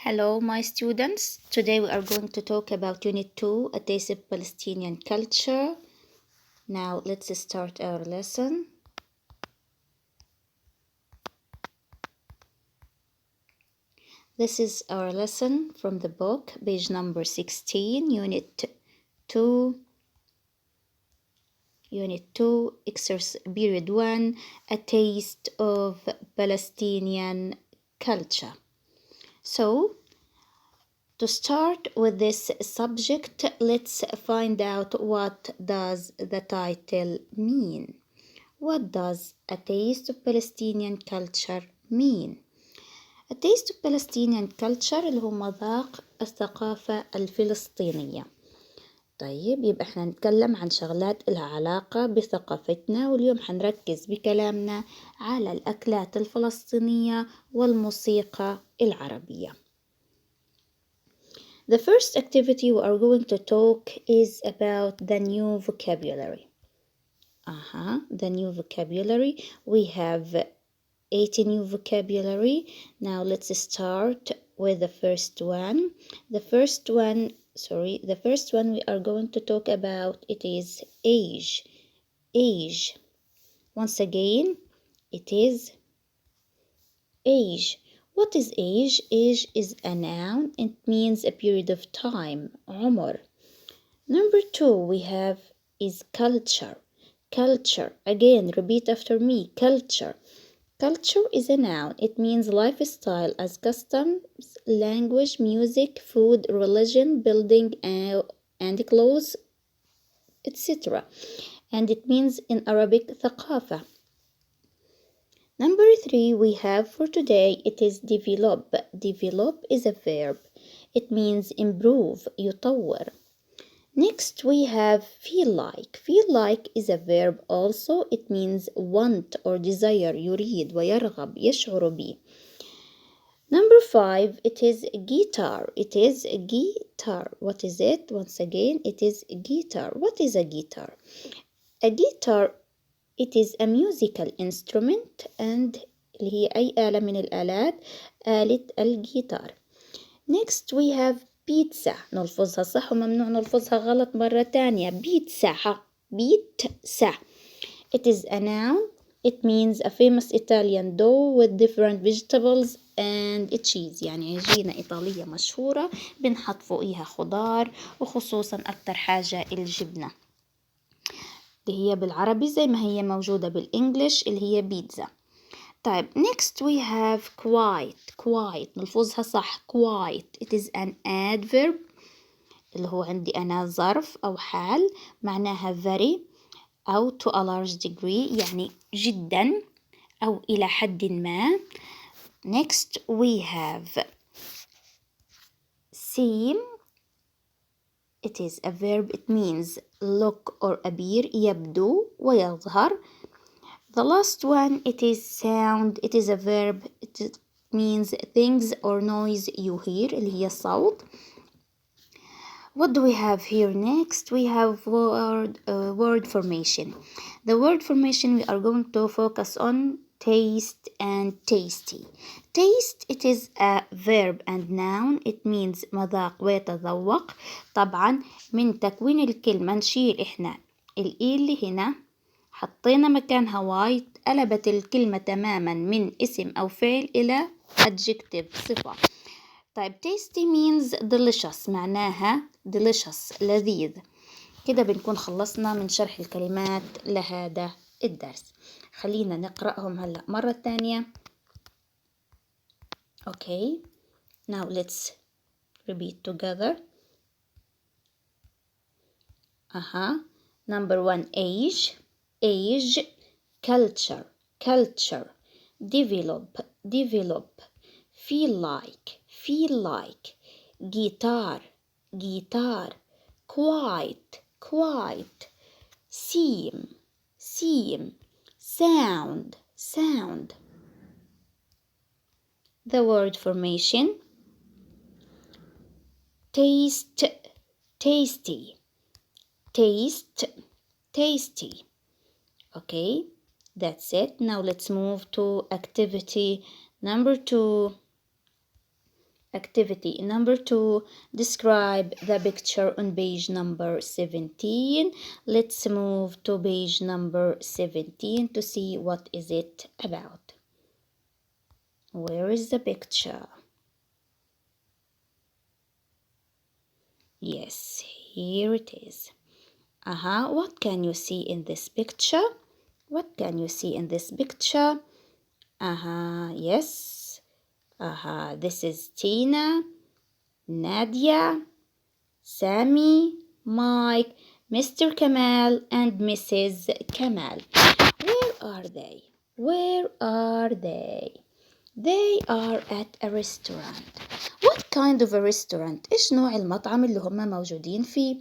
Hello, my students. Today we are going to talk about Unit 2, A Taste of Palestinian Culture. Now let's start our lesson. This is our lesson from the book, page number 16, Unit 2, Period 1, A Taste of Palestinian Culture. So, to start with this subject, let's find out what does the title mean. What does a taste of Palestinian culture mean? A taste of Palestinian culture اللي هو مذاق الثقافة الفلسطينية. طيب يبقى احنا نتكلم عن شغلات لها علاقة بثقافتنا، واليوم حنركز بكلامنا على الأكلات الفلسطينية والموسيقى العربية. The first activity we are going to talk is about the new vocabulary. The new vocabulary. We have 80 new vocabulary. Now let's start with the first one. The first one we are going to talk about, it is age. Age. Once again, it is age. What is age? Age is a noun. It means a period of time. عمر. Number 2 we have is culture. Culture. Again, repeat after me. Culture. Culture is a noun. It means lifestyle as customs, language, music, food, religion, building, and clothes, etc. And it means in Arabic ثقافة. Number 3 we have for today, it is develop. Develop is a verb. It means improve, يطور. Next we have feel like. Feel like is a verb also. It means want or desire, يريد ويرغب, يشعر به. Number 5, it is guitar. It is guitar. What is it? Once again, it is guitar. What is a guitar? A guitar, it is a musical instrument, and اللي هي أي آلة من الآلات، آلة الجيتار. Next we have بيتزا. نلفظها صح وممنوع نلفظها غلط مرة تانية. بيتزا. بيتزا. It is a noun. It means a famous Italian dough with different vegetables and cheese. يعني عجينة إيطالية مشهورة بنحط فوقيها خضار، وخصوصا أكتر حاجة الجبنة، اللي هي بالعربي زي ما هي موجودة بالإنجليش اللي هي بيتزا. طيب next we have quiet. نلفظها صح. quiet. It is an adverb اللي هو عندي أنا ظرف أو حال، معناها very أو to a large degree، يعني جدا أو إلى حد ما. Next we have seem. It is a verb. It means look or appear، يبدو ويظهر. The last one, it is sound. It is a verb. It means things or noise you hear، اللي هي صوت. What do we have here next? We have word formation. The word formation we are going to focus on taste and tasty. Taste, it is a verb and noun. It means مذاق ويتذوق. طبعا من تكوين الكلمة نشيل إحنا الإي اللي هنا، حطينا مكانها وايت، قلبت الكلمة تماما من اسم أو فعل إلى adjective، صفة. طيب tasty means delicious، معناها delicious، لذيذ. كده بنكون خلصنا من شرح الكلمات لهذا الدرس. خلينا نقرأهم هلأ مرة تانية. Okay, now let's repeat together. Number 1, age. Culture. Develop. Feel like. Guitar. Quiet. Seem. Sound. The word formation. Taste, tasty. Okay, that's it. Now let's move to activity number 2. Activity number 2, describe the picture on page number 17. Let's move to page number 17 to see what is it about. Where is the picture? Yes, here it is. What can you see in this picture? What can you see in this picture? Yes. This is Tina, Nadia, Sammy, Mike, Mr. Kamal, and Mrs. Kamal. Where are they? Where are they? They are at a restaurant. What kind of a restaurant? إيش نوع المطعم اللي هم موجودين فيه؟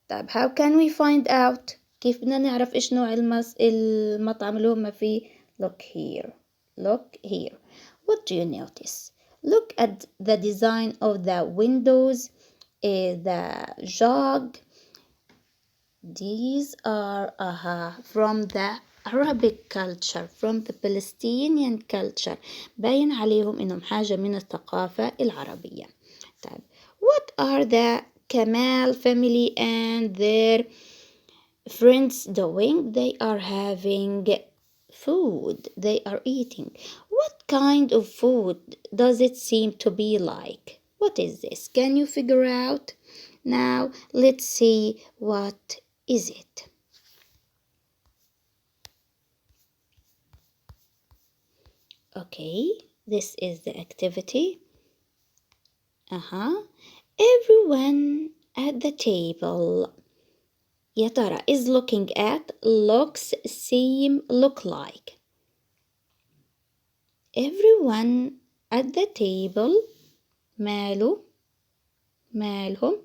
طيب how can we find out؟ كيف بدنا نعرف إيش نوع المطعم اللي هم فيه؟ Look here. Look here. What do you notice? Look at the design of the windows, the jug. These are from the Arabic culture, from the Palestinian culture. باين عليهم إنهم حاجة من الثقافة العربية. طيب what are the Kamal family and their friends doing? They are having food. They are eating. What kind of food does it seem to be like? What is this? Can you figure out? Now let's see what is it. Okay, this is the activity. Everyone at the table. يا ترى is looking at, looks, seem, look like. Everyone at the table. مالهم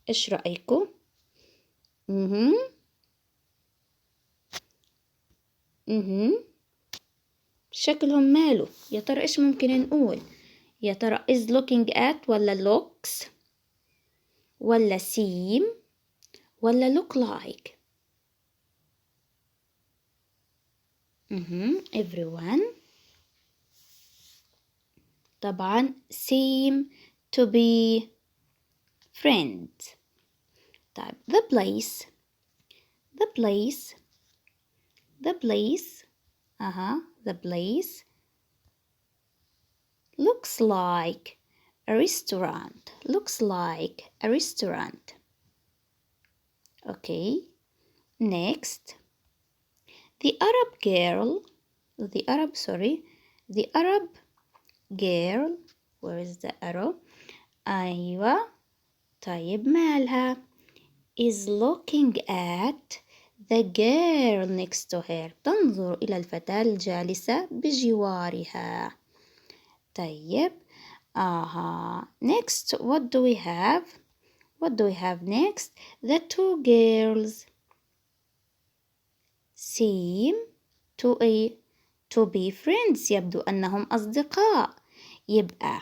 إيش رأيكم؟ شكلهم ماله؟ يا ترى إيش ممكن نقول؟ يا ترى is looking at ولا looks ولا seem ولا look like؟ everyone طبعا seem to be friends. طيب the place the place looks like a restaurant. Okay, next the Arab girl, where is the arrow? أيوة طيب مالها is looking at the girl next to her. تنظر إلى الفتاة الجالسة بجوارها. طيب next what do we have next? The two girls seem to be friends. يبدو أنهم أصدقاء. يبقى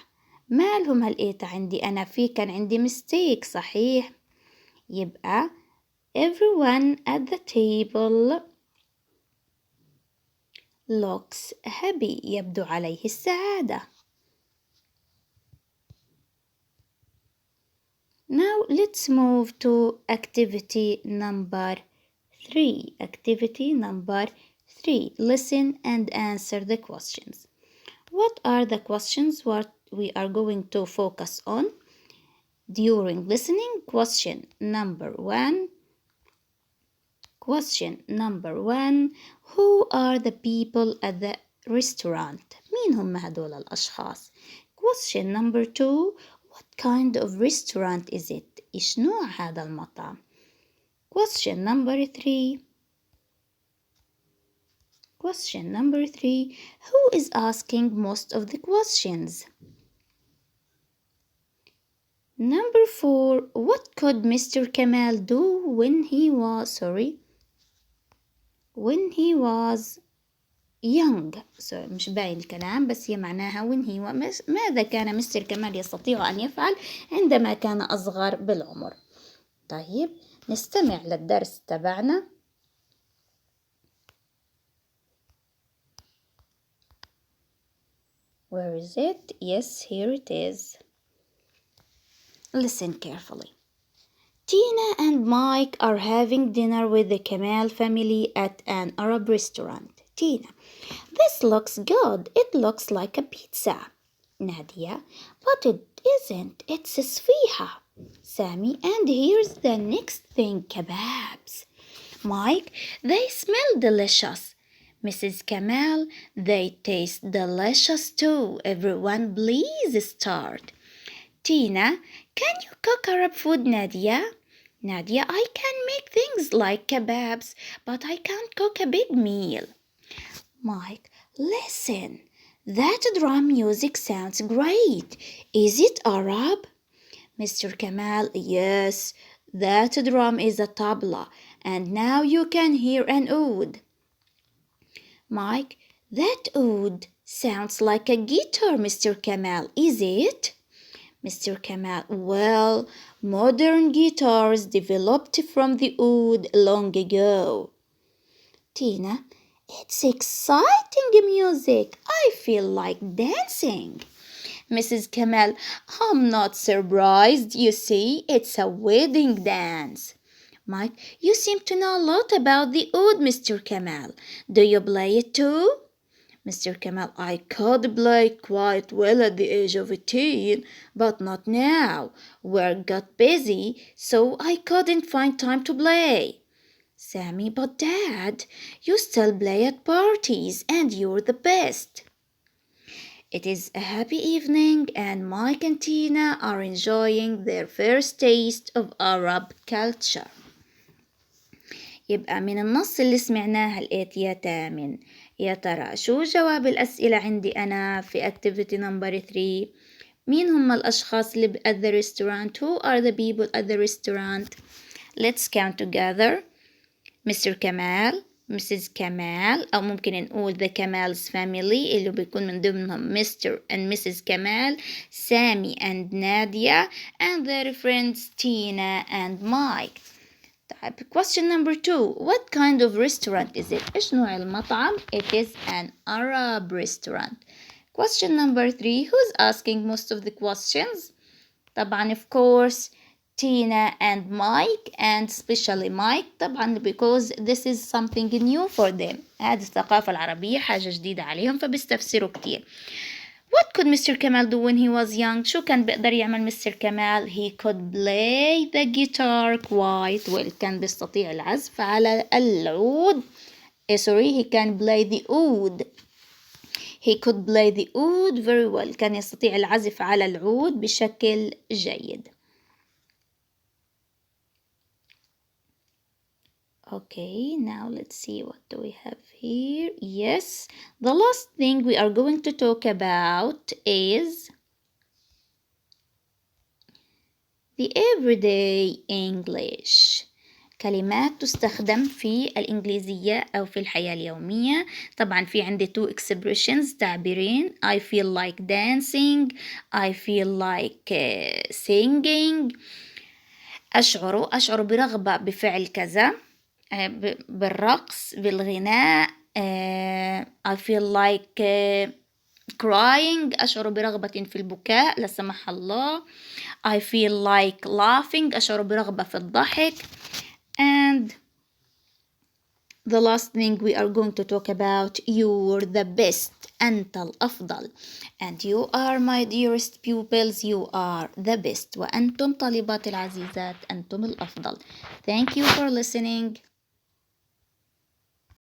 مالهم هلقيت عندي أنا كان عندي mistake صحيح. يبقى everyone at the table looks happy. يبدو عليه السعادة. Now let's move to activity number 3. Listen and answer the questions. What are the questions what we are going to focus on during listening? Question number 1. Who are the people at the restaurant? مين هم هدول الأشخاص؟ Question number 2. What kind of restaurant is it? إيش نوع هذا المطعم؟ Question number 3. Who is asking most of the questions? Number 4. What could Mr. Kamal do when he was young? مش باين الكلام بس هي معناها ماذا كان مستر كمال يستطيع أن يفعل عندما كان أصغر بالعمر. طيب نستمع للدرس تبعنا. Where is it? Yes, here it is. Listen carefully. Tina and Mike are having dinner with the Kamal family at an Arab restaurant. Tina, this looks good. It looks like a pizza. Nadia, but it isn't. It's a sfiha. Sammy, and here's the next thing, kebabs. Mike, they smell delicious. Mrs. Kamal, they taste delicious too. Everyone, please start. Tina, can you cook Arab food, Nadia? Nadia, I can make things like kebabs, but I can't cook a big meal. Mike, listen. That drum music sounds great. Is it Arab? Mr. Kamal, yes. That drum is a tabla, and now you can hear an oud. Mike, that oud sounds like a guitar, Mr. Kamal, is it? Mr. Kamal, well, modern guitars developed from the oud long ago. Tina, it's exciting music. I feel like dancing. Mrs. Kamal, I'm not surprised. You see, it's a wedding dance. Mike, you seem to know a lot about the oud, Mr. Kamal. Do you play it too? Mr. Kamal, I could play quite well at the age of 18, but not now. Work got busy, so I couldn't find time to play. Sammy, but Dad, you still play at parties and you're the best. It is a happy evening and Mike and Tina are enjoying their first taste of Arab culture. يبقى من النص اللي سمعناه الآتي تامن. يا ترى شو جواب الأسئلة عندي أنا في activity number 3؟ مين هم الأشخاص اللي at the restaurant؟ Who are the people at the restaurant؟ Let's count together. Mr. Kamal, Mrs. Kamal، أو ممكن نقول the Kamal's family اللي بيكون من ضمنهم Mr. and Mrs. Kamal, Sammy and Nadia, and their friends Tina and Mike. طيب, question number 2. What kind of restaurant is it? إيش نوع المطعم? It is an Arab restaurant. Question number 3. Who's asking most of the questions? طبعا of course Tina and Mike, and especially Mike طبعا because this is something new for them. هذه الثقافة العربية حاجة جديدة عليهم فبيستفسروا كتير. What could Mr. Kamal do when he was young? شو كان بيقدر يعمل Mr. Kamal? He could play the guitar quite well. كان بيستطيع العزف على العود. Sorry, he can play the oud. He could play the oud very well. كان يستطيع العزف على العود بشكل جيد. Okay, now let's see what do we have here. Yes, the last thing we are going to talk about is the everyday English. كلمات تستخدم في الإنجليزية أو في الحياة اليومية. طبعا في عندي 2 expressions تعبيرين. I feel like dancing. I feel like singing. أشعر برغبة بفعل كذا. بالرقص بالغناء. I feel like crying. أشعر برغبة في البكاء لا سمح الله. I feel like laughing. أشعر برغبة في الضحك. And the last thing we are going to talk about, you're the best. أنت الأفضل. And you are my dearest pupils. You are the best. وأنتم طالبات العزيزات. أنتم الأفضل. Thank you for listening.